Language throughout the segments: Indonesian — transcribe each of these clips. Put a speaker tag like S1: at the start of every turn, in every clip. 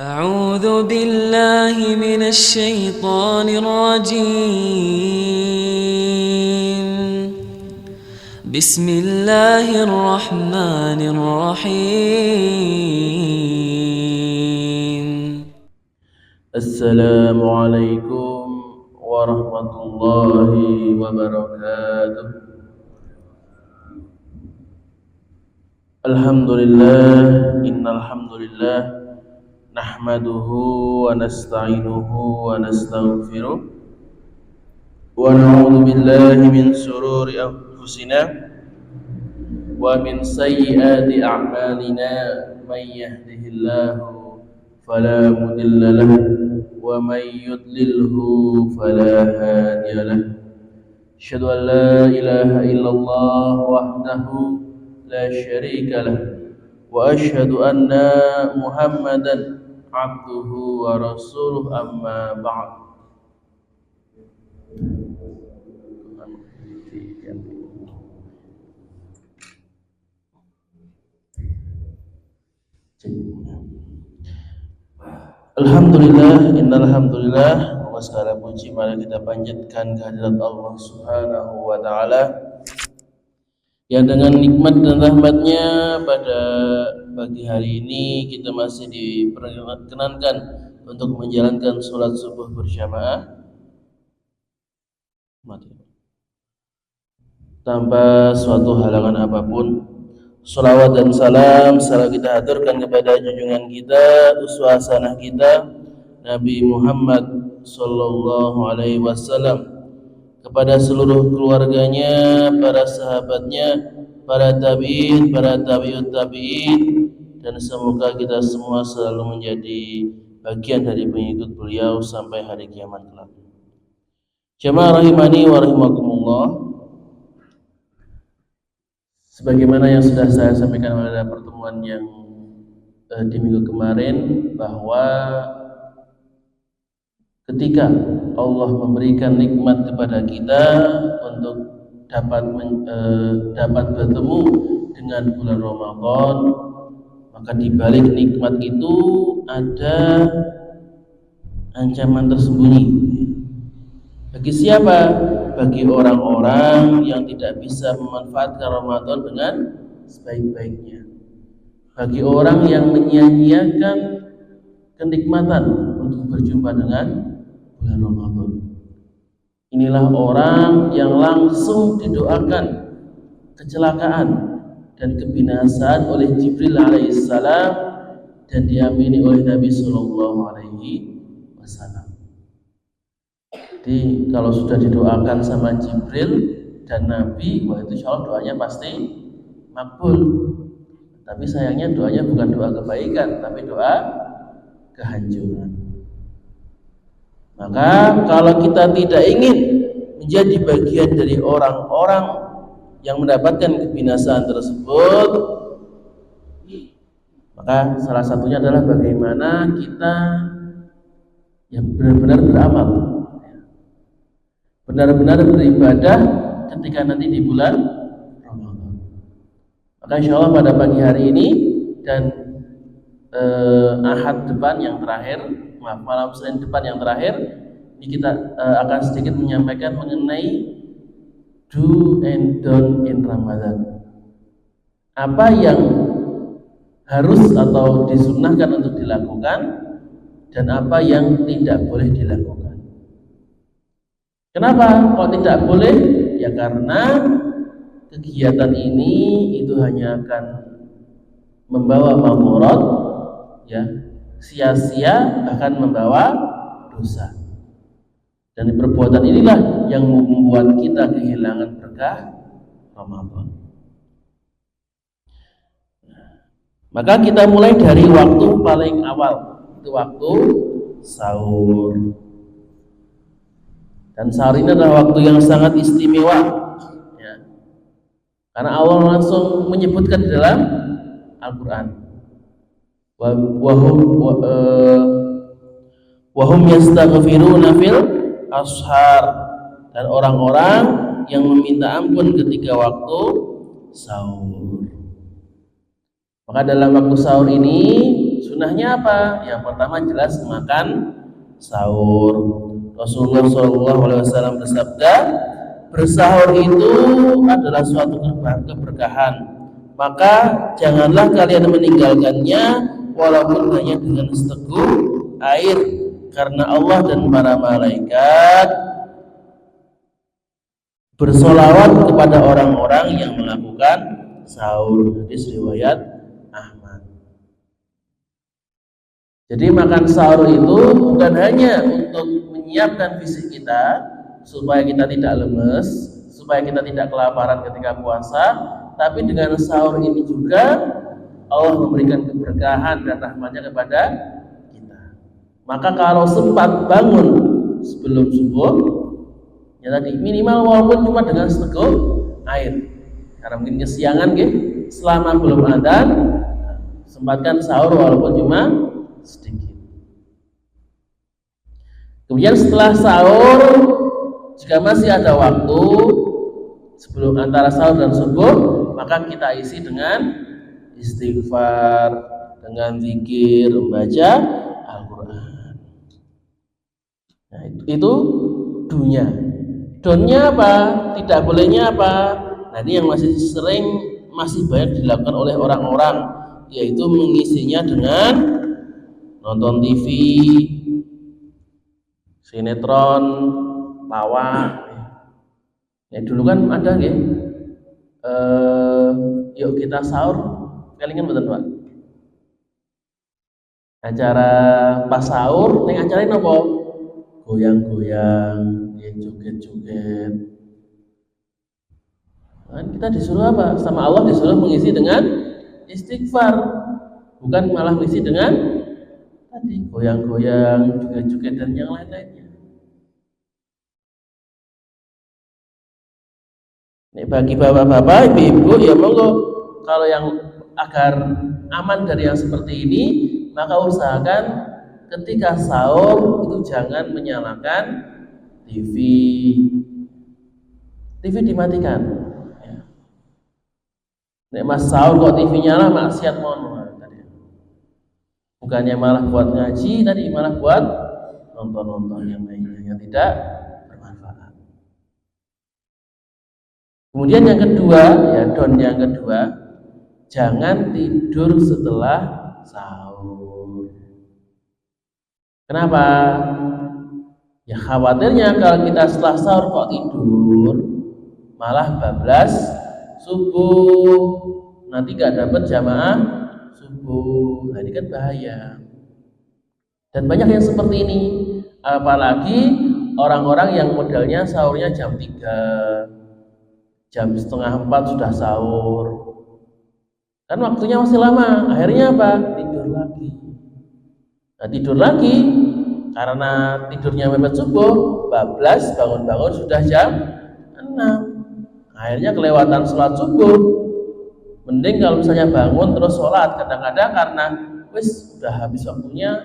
S1: أعوذ بالله من الشيطان الرجيم بسم الله الرحمن الرحيم
S2: السلام عليكم ورحمة الله وبركاته. Alhamdulillah, innal hamdulillah nahmaduhu wa nasta'inuhu wa nastaghfiruh wa na'udzu billahi min shururi anfusina wa min sayyiati a'malina. May yahdihillahu fala mudilla lahu wa may yudlilhu fala hadiya lahu. Asyhadu an la ilaha illallah wahdahu la syarika lah wa asyhadu anna Muhammadan abduhu wa rasuluh, amma ba'd. Alhamdulillah, innal hamdulillah, wa segala puji mari kita panjatkan kehadirat Allah Subhanahu wa taala yang dengan nikmat dan rahmatnya pada pagi hari ini kita masih diperkenankan untuk menjalankan sholat subuh berjamaah tanpa suatu halangan apapun. Salawat dan salam selalu kita aturkan kepada junjungan kita, uswah hasanah kita, Nabi Muhammad sallallahu alaihi wasallam, kepada seluruh keluarganya, para sahabatnya, para tabi'in, para tabi'ut tabi'in, dan semoga kita semua selalu menjadi bagian dari pengikut beliau sampai hari kiamat kelak. Jamaah rahimani wa rahimakumullah, sebagaimana yang sudah saya sampaikan pada pertemuan yang di minggu kemarin, bahwa ketika Allah memberikan nikmat kepada kita untuk dapat bertemu dengan bulan Ramadan, maka di balik nikmat itu ada ancaman tersembunyi. Bagi siapa? Bagi orang-orang yang tidak bisa memanfaatkan Ramadan dengan sebaik-baiknya. Bagi orang yang menyia-nyiakan kenikmatan untuk berjumpa dengan bulan Ramadan. Inilah orang yang langsung didoakan kecelakaan dan kebinasaan oleh Jibril alaihissalam dan diamini oleh Nabi sallallahu alaihi wasallam. Jadi kalau sudah didoakan sama Jibril dan Nabi, wah itu insya Allah doanya pasti makbul. Tapi sayangnya doanya bukan doa kebaikan, tapi doa kehancuran. Maka kalau kita tidak ingin menjadi bagian dari orang-orang yang mendapatkan kebinasaan tersebut, maka salah satunya adalah bagaimana kita yang benar-benar beramal, benar-benar beribadah ketika nanti di bulan Ramadan. Maka insya Allah pada pagi hari ini dan Ahad depan yang terakhir, malam Senin depan yang terakhir, ini kita akan sedikit menyampaikan mengenai do and don't in Ramadan. Apa yang harus atau disunnahkan untuk dilakukan dan apa yang tidak boleh dilakukan. Kenapa kok tidak boleh? Ya karena kegiatan ini itu hanya akan membawa mamurat, ya, sia-sia, bahkan membawa dosa. Dan perbuatan inilah yang membuat kita kehilangan berkah Ramadan. Maka kita mulai dari waktu paling awal, itu waktu sahur. Dan sahur ini adalah waktu yang sangat istimewa, ya. Karena Allah langsung menyebutkan di dalam Al-Quran, wahum yastaghfiruna fil ashar, dan orang-orang yang meminta ampun ketika waktu sahur. Maka dalam waktu sahur ini Sunnahnya apa? Yang pertama jelas makan sahur. Rasulullah SAW bersabda, bersahur itu adalah suatu keberkahan. Maka janganlah kalian meninggalkannya walaupun hanya dengan seteguk air, karena Allah dan para malaikat bersolawat kepada orang-orang yang melakukan sahur. Hadis riwayat Ahmad. Jadi makan sahur itu bukan hanya untuk menyiapkan fisik kita supaya kita tidak lemes, supaya kita tidak kelaparan ketika puasa, tapi dengan sahur ini juga Allah memberikan keberkahan dan rahmatnya kepada kita. Maka kalau sempat bangun sebelum subuh, ya tadi minimal walaupun cuma dengan seteguk air, karena mungkin kesiangan selama belum adzan, sempatkan sahur walaupun cuma sedikit. Kemudian setelah sahur, jika masih ada waktu sebelum antara sahur dan subuh, maka kita isi dengan istighfar, dengan zikir, membaca Al-Quran. Nah, itu dunya. Donnya apa? Tidak bolehnya apa? Nah, ini yang masih banyak dilakukan oleh orang-orang, yaitu mengisinya dengan nonton TV, sinetron, lawak. Ya dulu kan ada yuk kita sahur, kelingan betul Pak. Acara pas sahur, ning acara ini apa? Goyang-goyang, joget-joget. Nah, kita disuruh apa? Sama Allah disuruh mengisi dengan istighfar, bukan malah mengisi dengan tadi goyang-goyang, joget-joget dan yang lain-lainnya. Nek bagi bapak-bapak, ibu-ibu, ya monggo, kalau yang agar aman dari yang seperti ini, maka usahakan ketika sahur itu jangan menyalakan TV. TV dimatikan. Ya. Nek mas sahur kok TV nyala, maksiat mohon. Bukannya malah buat ngaji, tadi malah buat nonton-nonton yang lainnya yang tidak bermanfaat. Kemudian yang kedua, ya don yang kedua, jangan tidur setelah sahur. Kenapa? Ya khawatirnya kalau kita setelah sahur kok tidur, malah bablas subuh, nanti gak dapat jamaah subuh. Nah, ini kan bahaya. Dan banyak yang seperti ini, apalagi orang-orang yang modalnya sahurnya jam 3, jam setengah 4 sudah sahur, kan waktunya masih lama. Akhirnya apa? Tidur lagi. Nah, tidur lagi karena tidurnya mepet subuh, bablas bangun-bangun sudah jam 6. Akhirnya kelewatan sholat subuh. Mending kalau misalnya bangun terus sholat. Kadang-kadang karena udah habis waktunya,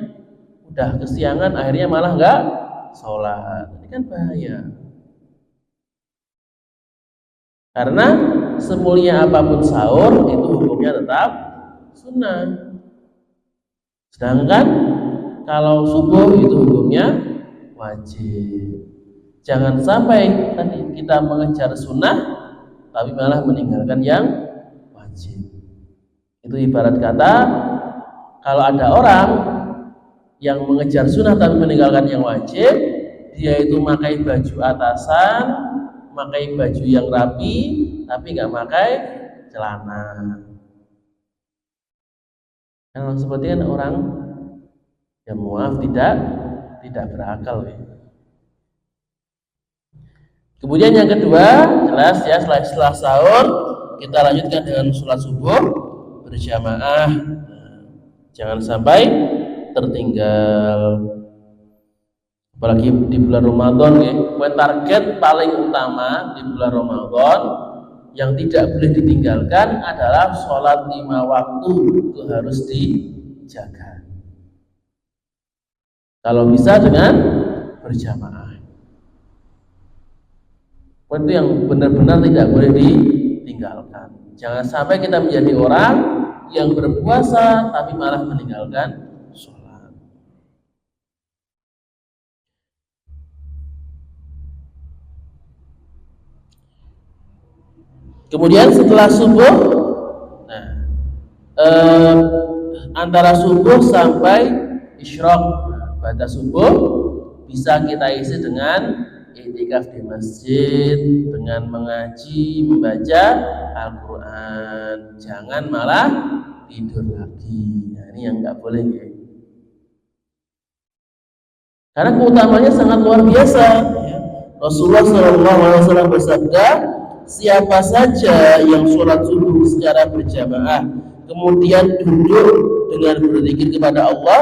S2: udah kesiangan, akhirnya malah enggak sholat. Ini kan bahaya. Karena semulia apapun sahur itu hukumnya tetap sunnah. Sedangkan kalau subuh itu hukumnya wajib. Jangan sampai tadi kita mengejar sunnah tapi malah meninggalkan yang wajib. Itu ibarat kata kalau ada orang yang mengejar sunnah tapi meninggalkan yang wajib, dia itu pakai baju atasan, pakai baju yang rapi tapi nggak pakai celana. Yang seperti kan orang yang maaf tidak berakal. Kemudian yang kedua, jelas ya, setelah sahur kita lanjutkan dengan sholat subuh berjamaah. Jangan sampai tertinggal. Apalagi di bulan Ramadan ya, target paling utama di bulan Ramadan yang tidak boleh ditinggalkan adalah sholat 5 waktu. Itu harus dijaga. Kalau bisa dengan berjamaah. Itu yang benar-benar tidak boleh ditinggalkan. Jangan sampai kita menjadi orang yang berpuasa tapi malah meninggalkan sholat. Kemudian setelah subuh, nah, antara subuh sampai isyraq, pada subuh bisa kita isi dengan i'tikaf di masjid, dengan mengaji, membaca Al-Quran. Jangan malah tidur lagi. Nah, ini yang nggak boleh ya. Karena keutamanya sangat luar biasa. Ya. Rasulullah SAW bersabda, siapa saja yang sholat subuh secara berjamaah, kemudian duduk dengan berzikir kepada Allah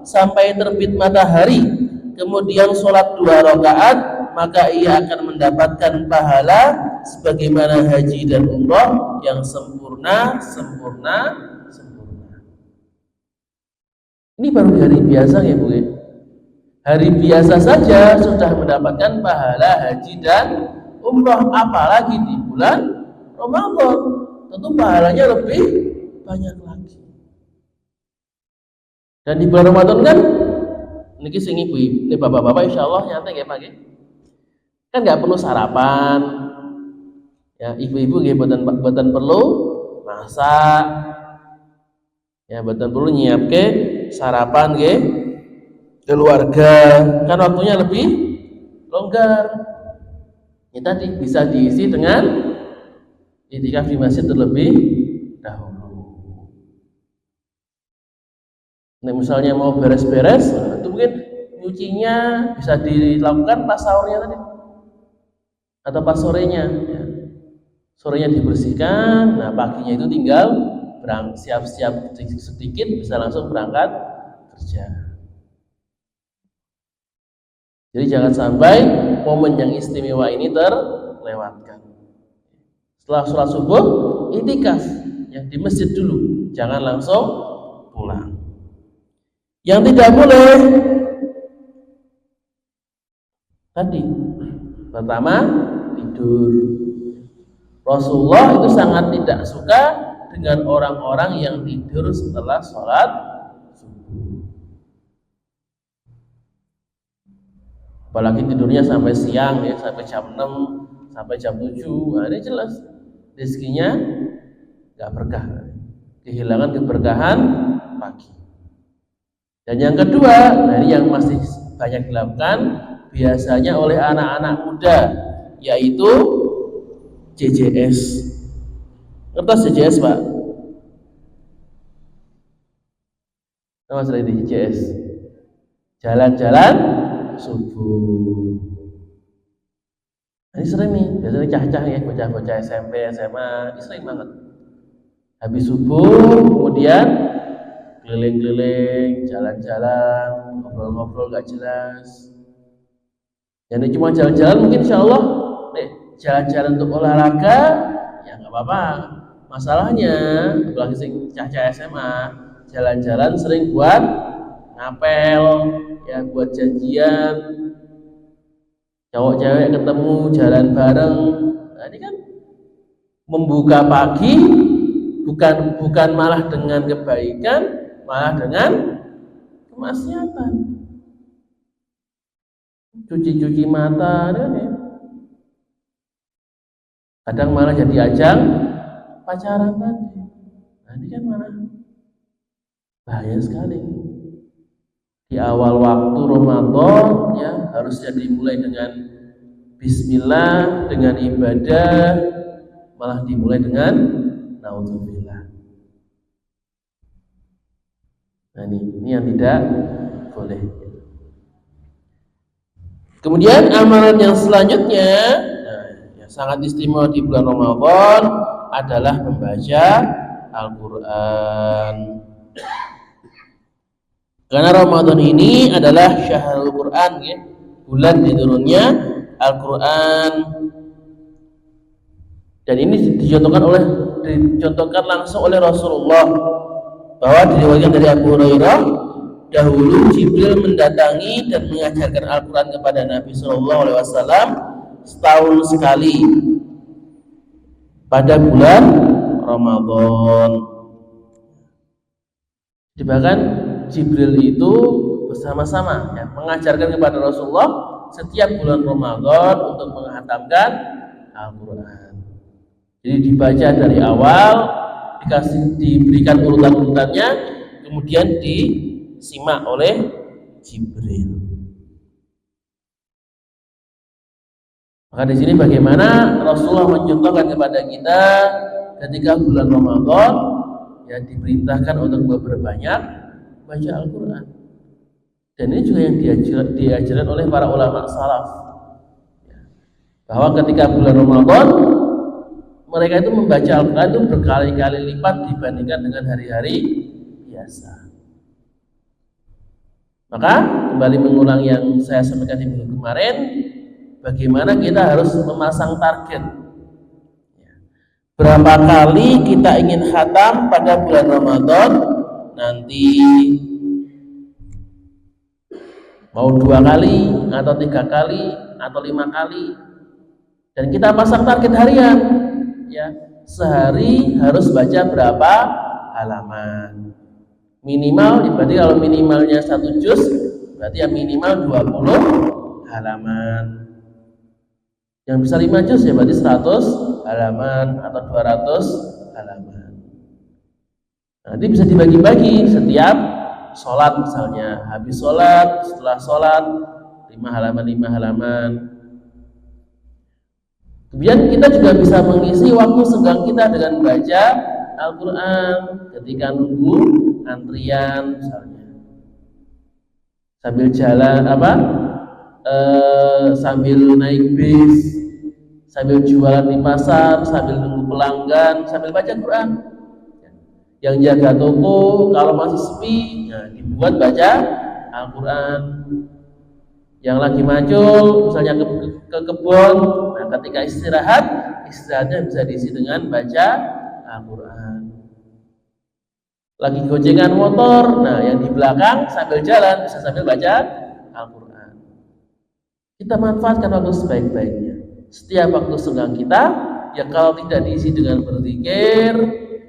S2: sampai terbit matahari, kemudian sholat 2 rakaat, maka ia akan mendapatkan pahala sebagaimana haji dan umrah yang sempurna. Ini baru hari biasa ya Bu ya. Hari biasa saja sudah mendapatkan pahala haji dan umrah, apalagi di bulan Ramadan. Tentu pahalanya lebih banyak lagi. Dan di bulan Ramadan kan niki sing ibu, ini bapak-bapak insyaallah nyantai ya Pak. Kan nggak perlu sarapan. Ya, ibu-ibu nggih boten perlu masak. Ya, boten perlu nyiapke sarapan nggih keluarga. Kan waktunya lebih longgar. Ini tadi bisa diisi dengan i'tikaf di masjid terlebih dahulu. Nah, misalnya mau beres-beres, itu mungkin nyucinya bisa dilakukan pas sahurnya tadi atau pas sorenya. Ya. Sorenya dibersihkan, nah paginya itu tinggal siap-siap sedikit bisa langsung berangkat kerja. Jadi jangan sampai momen yang istimewa ini terlewatkan. Setelah sholat subuh, i'tikaf yang di masjid dulu, jangan langsung pulang. Yang tidak boleh tadi, pertama tidur. Rasulullah itu sangat tidak suka dengan orang-orang yang tidur setelah sholat subuh. Apalagi tidurnya sampai siang ya, sampai jam 6, sampai jam 7. Nah, ini jelas rezekinya nggak berkah, kehilangan keberkahan pagi. Dan yang kedua, nah ini yang masih banyak dilakukan biasanya oleh anak-anak muda, yaitu JJS. Ngertos JJS Pak? Nama saya di JJS. Jalan-jalan subuh. Ini sering nih, biasanya cah-cah ya, bocah-bocah SMP, SMA, ini sering banget. Habis subuh, kemudian keliling-keliling, jalan-jalan, ngobrol-ngobrol gak jelas. Jadi cuma jalan-jalan mungkin insya Allah nih, jalan-jalan untuk olahraga ya nggak apa-apa. Masalahnya apalagi sing cah-cah SMA, jalan-jalan sering buat ngapel ya, buat janjian cowok cewek ketemu jalan bareng. Nah, ini kan membuka pagi bukan malah dengan kebaikan, malah dengan kemaksiatan. Cuci-cuci mata kan ya. Kadang malah jadi ajang pacaran tadi. Nah, ini kan malah bahaya sekali. Di awal waktu Ramadan ya harusnya dimulai dengan bismillah, dengan ibadah, malah dimulai dengan naudzubillah. Nah, ini yang tidak boleh. Kemudian amalan yang selanjutnya yang sangat istimewa di bulan Ramadan adalah membaca Al-Quran. Karena Ramadan ini adalah syahrul Quran ya, bulan diturunnya Al-Quran. Dan ini dicontohkan langsung oleh Rasulullah, bahwa diriwayatkan dari Abu Hurairah, dahulu Jibril mendatangi dan mengajarkan Al-Quran kepada Nabi SAW setahun sekali pada bulan Ramadan. Bahkan Jibril itu bersama-sama ya, mengajarkan kepada Rasulullah setiap bulan Ramadan untuk menghatamkan Al-Quran. Jadi dibaca dari awal, diberikan urutan-urutannya, kemudian disimak oleh Jibril. Maka di sini bagaimana Rasulullah mencontohkan kepada kita ketika bulan Ramadan ya diperintahkan untuk berbanyak baca Al-Quran. Dan ini juga yang diajarkan oleh para ulama salaf, bahwa ketika bulan Ramadan mereka itu membaca Al-Quran itu berkali-kali lipat dibandingkan dengan hari-hari biasa. Maka kembali mengulang yang saya sampaikan di minggu kemarin, bagaimana kita harus memasang target. Berapa kali kita ingin khatam pada bulan Ramadan nanti, mau 2 kali atau 3 kali atau 5 kali, dan kita pasang target harian ya, sehari harus baca berapa halaman minimal. Berarti kalau minimalnya 1 juz berarti ya minimal 20 halaman. Yang bisa 5 juz ya berarti 100 halaman atau 200 halaman. Nanti bisa dibagi-bagi setiap sholat, misalnya habis sholat, setelah sholat 5 halaman. Kemudian kita juga bisa mengisi waktu senggang kita dengan baca Al-Quran ketika nunggu antrian, misalnya sambil jalan sambil naik bis, sambil jualan di pasar, sambil nunggu pelanggan, sambil baca Quran. Yang jaga toko kalau masih sepi, nah dibuat baca Al-Quran. Yang lagi macul, misalnya ke kebun, nah ketika istirahatnya bisa diisi dengan baca Al-Quran. Lagi goncengan motor, nah yang di belakang sambil jalan bisa sambil baca Al-Quran. Kita manfaatkan waktu sebaik-baiknya. Setiap waktu senggang kita, ya kalau tidak diisi dengan berzikir,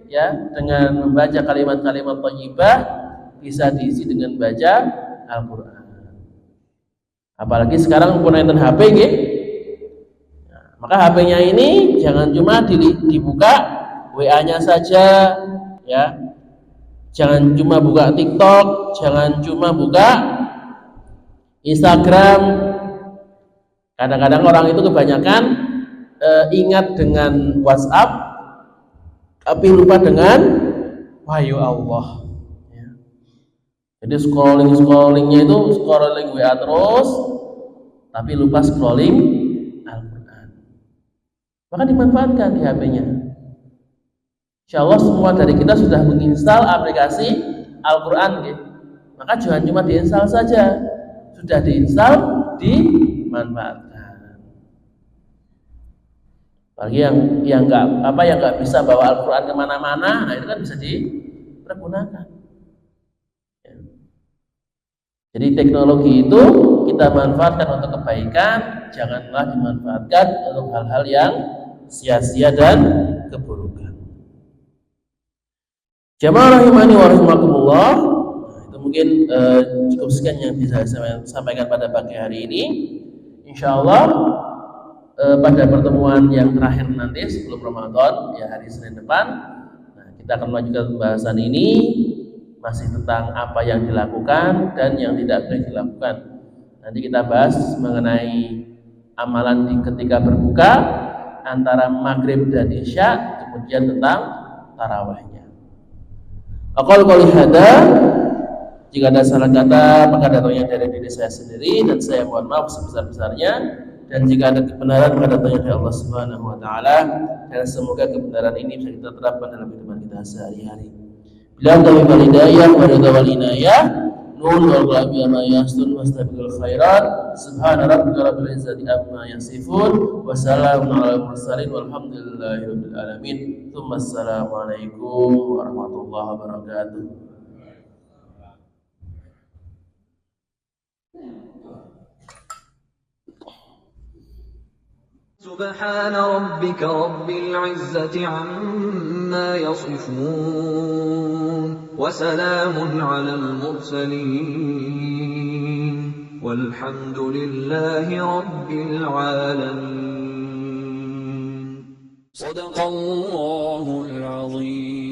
S2: ya dengan membaca kalimat-kalimat thayyibah, bisa diisi dengan baca Al-Quran. Apalagi sekarang penggunaan HP gitu. Nah, maka HP-nya ini jangan cuma dibuka WA-nya saja ya. Jangan cuma buka TikTok, jangan cuma buka Instagram. Kadang-kadang orang itu kebanyakan ingat dengan WhatsApp tapi lupa dengan wahyu Allah. Jadi scrollingnya itu scrolling WA terus, tapi lupa scrolling Al-Quran. Maka dimanfaatkan di HP-nya. Insya Allah semua dari kita sudah menginstal aplikasi Al-Quran, gitu. Maka jangan cuma diinstal saja, sudah diinstal, dimanfaatkan. Bagi yang nggak bisa bawa Al-Quran kemana-mana, nah itu kan bisa dipergunakan. Jadi teknologi itu kita manfaatkan untuk kebaikan, janganlah dimanfaatkan untuk hal-hal yang sia-sia dan keburukan. Jamaah rahimani wa rahimakumullah, itu mungkin cukup sekian yang bisa saya sampaikan pada pagi hari ini. Insya Allah pada pertemuan yang terakhir nanti sebelum Ramadan, ya hari Senin depan, nah, kita akan melanjutkan pembahasan ini. Masih tentang apa yang dilakukan dan yang tidak boleh dilakukan. Nanti kita bahas mengenai amalan ketika berbuka antara maghrib dan isya, kemudian tentang tarawihnya. Aku qouli hada, jika ada salah kata maka datangnya dari diri saya sendiri dan saya mohon maaf sebesar-besarnya, dan jika ada kebenaran maka datangnya dari Allah Subhanahu wa taala, dan semoga kebenaran ini bisa kita terapkan dalam kehidupan kita sehari-hari. Bila taufiq hidayah wa ridha wal inayah, nun wal qalbi ma yastun wastabiqul khairat. Subhana rabbika rabbil izzati amma yasifun wa salamun alal mursalin walhamdulillahi rabbil alamin. Tsumma assalamu alaikum warahmatullahi wabarakatuh.
S3: سبحان ربك رب العزة عما يصفون وسلام على المرسلين والحمد لله رب العالمين. صدق الله العظيم.